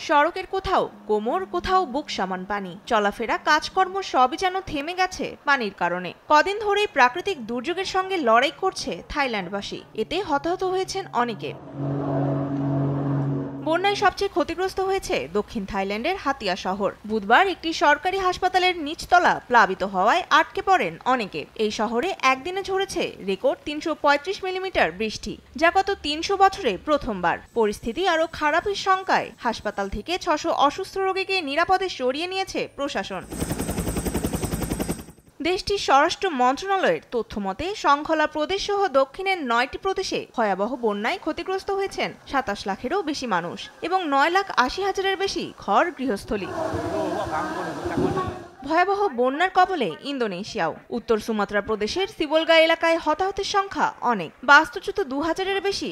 সড়কের কোথাও কোমর, কোথাও বুক সমান পানি। চলাফেরা, কাজকর্ম সবই যেন থেমে গেছে পানির কারণে। কদিন ধরেই প্রাকৃতিক দুর্যোগের সঙ্গে লড়াই করছে থাইল্যান্ডবাসী। এতে হতাহত হয়েছেন অনেকে। বন্যায় সবচেয়ে ক্ষতিগ্রস্ত হয়েছে দক্ষিণ থাইল্যান্ডের হাতিয়া শহর। বুধবার একটি সরকারি হাসপাতালের নিচতলা প্লাবিত হওয়ায় আটকে পড়েন অনেকে। এই শহরে একদিনে ঝরেছে রেকর্ড ৩৩৫ মিলিমিটার বৃষ্টি, যা গত ৩০০ বছরে প্রথমবার। পরিস্থিতি আরও খারাপের শঙ্কায় হাসপাতাল থেকে ৬০০ অসুস্থ রোগীকে নিরাপদে সরিয়ে নিয়েছে প্রশাসন। দেশটির স্বরাষ্ট্র মন্ত্রণালয়ের তথ্য মতে সংখলা প্রদেশ সহ দক্ষিণের ৯টি প্রদেশে ভয়াবহ বন্যায় ক্ষতিগ্রস্ত হয়েছেন ২৭ লাখেরও বেশি মানুষ এবং ৯,৮০,০০০-এর বেশি ঘর গৃহস্থলী। ভয়াবহ বন্যার কবলে ইন্দোনেশিয়াও। উত্তর সুমাত্রা প্রদেশের সিবোলগা এলাকায় হতাহতের সংখ্যা অনেক। বাস্তুচ্যুত ২,০০০-এর বেশি